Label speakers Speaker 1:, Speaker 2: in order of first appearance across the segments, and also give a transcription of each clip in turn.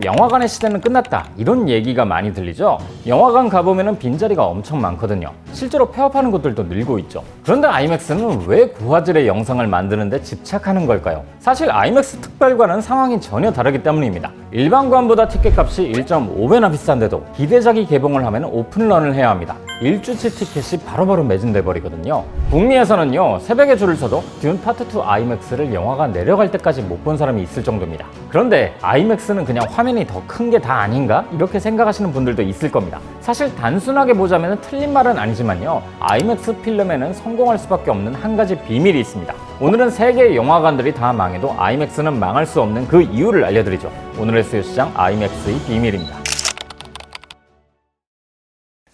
Speaker 1: 영화관의 시대는 끝났다 이런 얘기가 많이 들리죠. 영화관 가보면 빈자리가 엄청 많거든요. 실제로 폐업하는 곳들도 늘고 있죠. 그런데 아이맥스는 왜 고화질의 영상을 만드는데 집착하는 걸까요? 사실 아이맥스 특별관은 상황이 전혀 다르기 때문입니다. 일반관보다 티켓값이 1.5배나 비싼데도 기대작이 개봉을 하면 오픈런을 해야 합니다. 1주치 티켓이 바로바로 매진돼 버리거든요. 북미에서는요, 새벽에 줄을 서도 듄 파트 2 아이맥스를 영화관 내려갈 때까지 못 본 사람이 있을 정도입니다. 그런데 아이맥스는 그냥 화면이 더 큰 게 다 아닌가? 이렇게 생각하시는 분들도 있을 겁니다. 사실 단순하게 보자면 틀린 말은 아니지만요, 아이맥스 필름에는 성공할 수밖에 없는 한 가지 비밀이 있습니다. 오늘은 세계의 영화관들이 다 망해도 아이맥스는 망할 수 없는 그 이유를 알려드리죠. 오늘의 수요시장 아이맥스의 비밀입니다.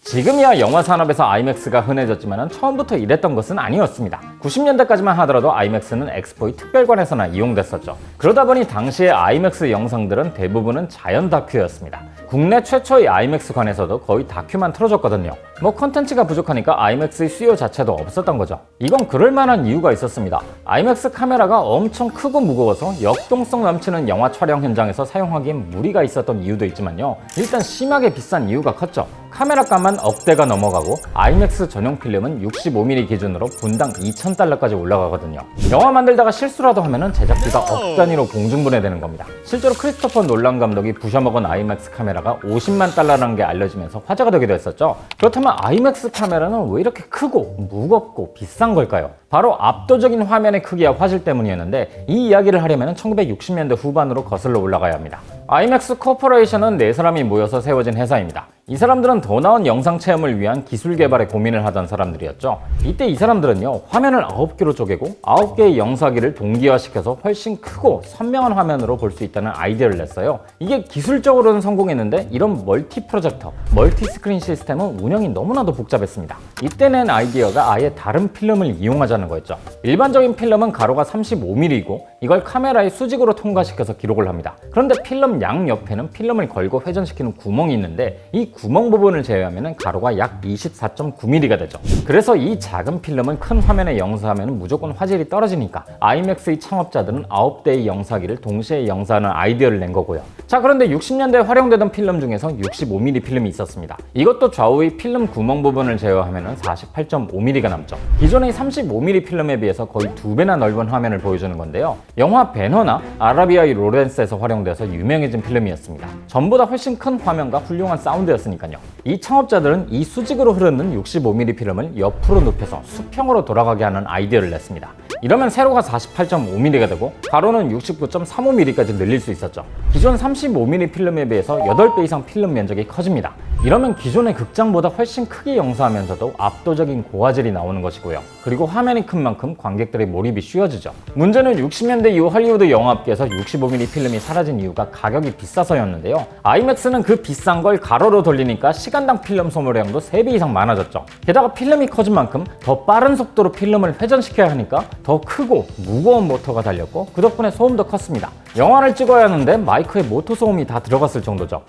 Speaker 1: 지금이야 영화 산업에서 아이맥스가 흔해졌지만 처음부터 이랬던 것은 아니었습니다. 90년대까지만 하더라도 아이맥스는 엑스포의 특별관에서나 이용됐었죠. 그러다 보니 당시의 아이맥스 영상들은 대부분은 자연 다큐였습니다. 국내 최초의 아이맥스관에서도 거의 다큐만 틀어줬거든요. 컨텐츠가 부족하니까 아이맥스의 수요 자체도 없었던 거죠. 이건 그럴 만한 이유가 있었습니다. 아이맥스 카메라가 엄청 크고 무거워서 역동성 넘치는 영화 촬영 현장에서 사용하기엔 무리가 있었던 이유도 있지만요, 일단 심하게 비싼 이유가 컸죠. 카메라값만 억대가 넘어가고 아이맥스 전용 필름은 65mm 기준으로 분당 2,000달러까지 올라가거든요. 영화 만들다가 실수라도 하면 제작비가 억 단위로 공중분해되는 겁니다. 실제로 크리스토퍼 놀란 감독이 부셔먹은 아이맥스 카메라가 50만 달러라는 게 알려지면서 화제가 되기도 했었죠. 그렇다면 아이맥스 카메라는 왜 이렇게 크고 무겁고 비싼 걸까요? 바로 압도적인 화면의 크기와 화질 때문이었는데, 이 이야기를 하려면 1960년대 후반으로 거슬러 올라가야 합니다. 아이맥스 코퍼레이션은 4사람이 모여서 세워진 회사입니다. 이 사람들은 더 나은 영상 체험을 위한 기술 개발에 고민을 하던 사람들이었죠. 이때 이 사람들은요, 화면을 9개로 쪼개고 9개의 영상기를 동기화시켜서 훨씬 크고 선명한 화면으로 볼 수 있다는 아이디어를 냈어요. 이게 기술적으로는 성공했는데 이런 멀티 프로젝터, 멀티 스크린 시스템은 운영이 너무나도 복잡했습니다. 이때 낸 아이디어가 아예 다른 필름을 이용하자는 거였죠. 일반적인 필름은 가로가 35mm이고 이걸 카메라에 수직으로 통과시켜서 기록을 합니다. 그런데 필름 양 옆에는 필름을 걸고 회전시키는 구멍이 있는데, 이 구멍 부분을 제외하면 가로가 약 24.9mm가 되죠. 그래서 이 작은 필름을 큰 화면에 영상하면 무조건 화질이 떨어지니까 아이맥스의 창업자들은 9대의 영상기를 동시에 영상하는 아이디어를 낸 거고요. 자, 그런데 60년대에 활용되던 필름 중에서 65mm 필름이 있었습니다. 이것도 좌우의 필름 구멍 부분을 제외하면 48.5mm가 남죠. 기존의 35mm 필름에 비해서 거의 2배나 넓은 화면을 보여주는 건데요. 영화 배너나 아라비아의 로렌스에서 활용돼서 유명해진 필름이었습니다. 전보다 훨씬 큰 화면과 훌륭한 사운드였으니까요. 이 창업자들은 이 수직으로 흐르는 65mm 필름을 옆으로 눕혀서 수평으로 돌아가게 하는 아이디어를 냈습니다. 이러면 세로가 48.5mm가 되고 가로는 69.35mm까지 늘릴 수 있었죠. 기존 35mm 필름에 비해서 8배 이상 필름 면적이 커집니다. 이러면 기존의 극장보다 훨씬 크게 영상하면서도 압도적인 고화질이 나오는 것이고요. 그리고 화면이 큰 만큼 관객들의 몰입이 쉬워지죠. 문제는 60년대 이후 헐리우드 영화업계에서 65mm 필름이 사라진 이유가 가격이 비싸서였는데요. 아이맥스는 그 비싼 걸 가로로 돌리니까 시간당 필름 소모량도 3배 이상 많아졌죠. 게다가 필름이 커진 만큼 더 빠른 속도로 필름을 회전시켜야 하니까 더 크고 무거운 모터가 달렸고, 그 덕분에 소음도 컸습니다. 영화를 찍어야 하는데 마이크에 모터 소음이 다 들어갔을 정도죠.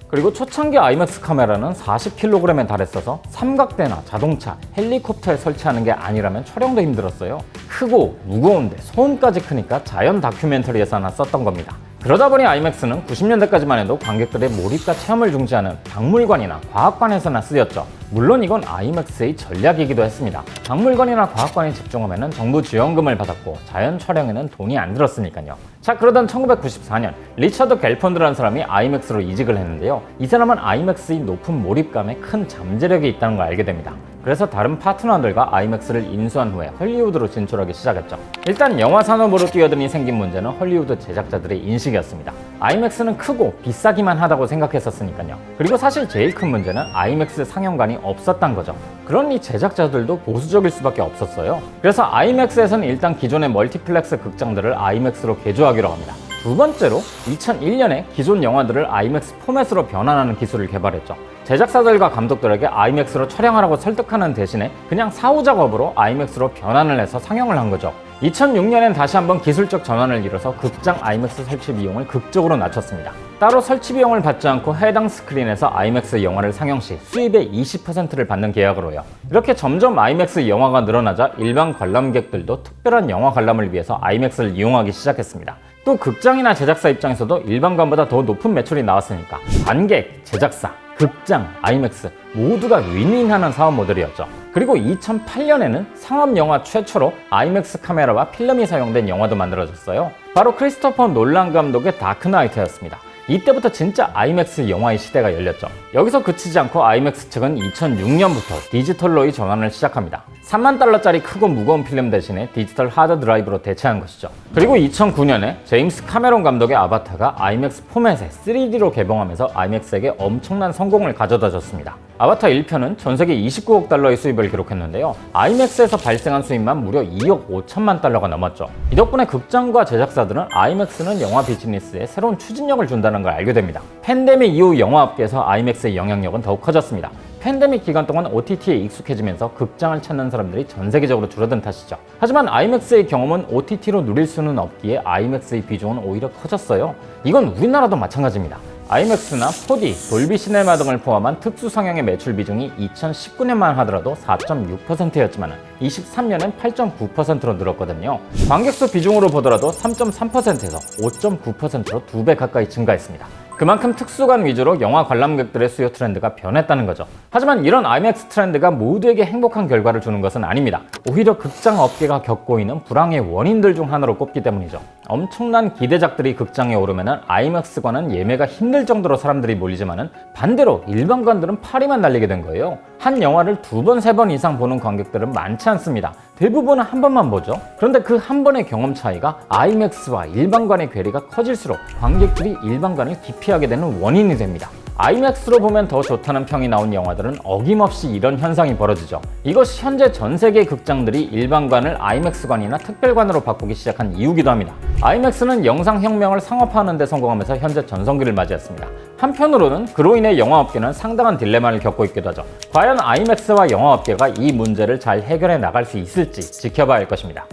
Speaker 1: 그리고 초창기 아이맥스 카메라는 40kg에 달했어서 삼각대나 자동차, 헬리콥터에 설치하는 게 아니라면 촬영도 힘들었어요. 크고 무거운데 소음까지 크니까 자연 다큐멘터리에서나 썼던 겁니다. 그러다 보니 아이맥스는 90년대까지만 해도 관객들의 몰입과 체험을 중시하는 박물관이나 과학관에서나 쓰였죠. 물론 이건 아이맥스의 전략이기도 했습니다. 박물관이나 과학관에 집중하면 정부 지원금을 받았고 자연 촬영에는 돈이 안 들었으니까요. 자, 그러던 1994년 리처드 갤펀드라는 사람이 아이맥스로 이직을 했는데요. 이 사람은 아이맥스의 높은 몰입감에 큰 잠재력이 있다는 걸 알게 됩니다. 그래서 다른 파트너들과 아이맥스를 인수한 후에 헐리우드로 진출하기 시작했죠. 일단 영화 산업으로 뛰어드니 생긴 문제는 헐리우드 제작자들의 인식이었습니다. 아이맥스는 크고 비싸기만 하다고 생각했었으니까요. 그리고 사실 제일 큰 문제는 아이맥스 상영관이 없었단 거죠. 그러니 제작자들도 보수적일 수밖에 없었어요. 그래서 아이맥스에서는 일단 기존의 멀티플렉스 극장들을 아이맥스로 개조하기로 합니다. 두 번째로 2001년에 기존 영화들을 아이맥스 포맷으로 변환하는 기술을 개발했죠. 제작사들과 감독들에게 아이맥스로 촬영하라고 설득하는 대신에 그냥 사후 작업으로 아이맥스로 변환을 해서 상영을 한 거죠. 2006년엔 다시 한번 기술적 전환을 이뤄서 극장 아이맥스 설치 비용을 극적으로 낮췄습니다. 따로 설치 비용을 받지 않고 해당 스크린에서 아이맥스 영화를 상영 시 수입의 20%를 받는 계약으로요. 이렇게 점점 아이맥스 영화가 늘어나자 일반 관람객들도 특별한 영화 관람을 위해서 아이맥스를 이용하기 시작했습니다. 또 극장이나 제작사 입장에서도 일반관보다 더 높은 매출이 나왔으니까 관객, 제작사, 극장, 아이맥스 모두가 윈윈하는 사업 모델이었죠. 그리고 2008년에는 상업 영화 최초로 아이맥스 카메라와 필름이 사용된 영화도 만들어졌어요. 바로 크리스토퍼 놀란 감독의 다크나이트였습니다. 이때부터 진짜 아이맥스 영화의 시대가 열렸죠. 여기서 그치지 않고 아이맥스 측은 2006년부터 디지털로의 전환을 시작합니다. 3만 달러짜리 크고 무거운 필름 대신에 디지털 하드 드라이브로 대체한 것이죠. 그리고 2009년에 제임스 카메론 감독의 아바타가 아이맥스 포맷에 3D로 개봉하면서 아이맥스에게 엄청난 성공을 가져다 줬습니다. 아바타 1편은 전세계 29억 달러의 수입을 기록했는데요. 아이맥스에서 발생한 수입만 무려 2억 5천만 달러가 넘었죠. 이 덕분에 극장과 제작사들은 아이맥스는 영화 비즈니스에 새로운 추진력을 준다는 걸 알게 됩니다. 팬데믹 이후 영화업계에서 아이맥스의 영향력은 더욱 커졌습니다. 팬데믹 기간 동안 OTT에 익숙해지면서 극장을 찾는 사람들이 전 세계적으로 줄어든 탓이죠. 하지만 아이맥스의 경험은 OTT로 누릴 수는 없기에 아이맥스의 비중은 오히려 커졌어요. 이건 우리나라도 마찬가지입니다. 아이맥스나 4D, 돌비 시네마 등을 포함한 특수 상영의 매출 비중이 2019년만 하더라도 4.6%였지만 23년엔 8.9%로 늘었거든요. 관객수 비중으로 보더라도 3.3%에서 5.9%로 2배 가까이 증가했습니다. 그만큼 특수관 위주로 영화 관람객들의 수요 트렌드가 변했다는 거죠. 하지만 이런 아이맥스 트렌드가 모두에게 행복한 결과를 주는 것은 아닙니다. 오히려 극장 업계가 겪고 있는 불황의 원인들 중 하나로 꼽기 때문이죠. 엄청난 기대작들이 극장에 오르면 아이맥스관은 예매가 힘들 정도로 사람들이 몰리지만은 반대로 일반관들은 파리만 날리게 된 거예요. 한 영화를 2번, 3번 이상 보는 관객들은 많지 않습니다. 대부분은 한 번만 보죠. 그런데 그 한 번의 경험 차이가 아이맥스와 일반관의 괴리가 커질수록 관객들이 일반관을 기피하게 되는 원인이 됩니다. 아이맥스로 보면 더 좋다는 평이 나온 영화들은 어김없이 이런 현상이 벌어지죠. 이것이 현재 전 세계 극장들이 일반관을 아이맥스관이나 특별관으로 바꾸기 시작한 이유기도 합니다. 아이맥스는 영상혁명을 상업화하는 데 성공하면서 현재 전성기를 맞이했습니다. 한편으로는 그로 인해 영화업계는 상당한 딜레마를 겪고 있기도 하죠. 과연 아이맥스와 영화업계가 이 문제를 잘 해결해 나갈 수 있을지 지켜봐야 할 것입니다.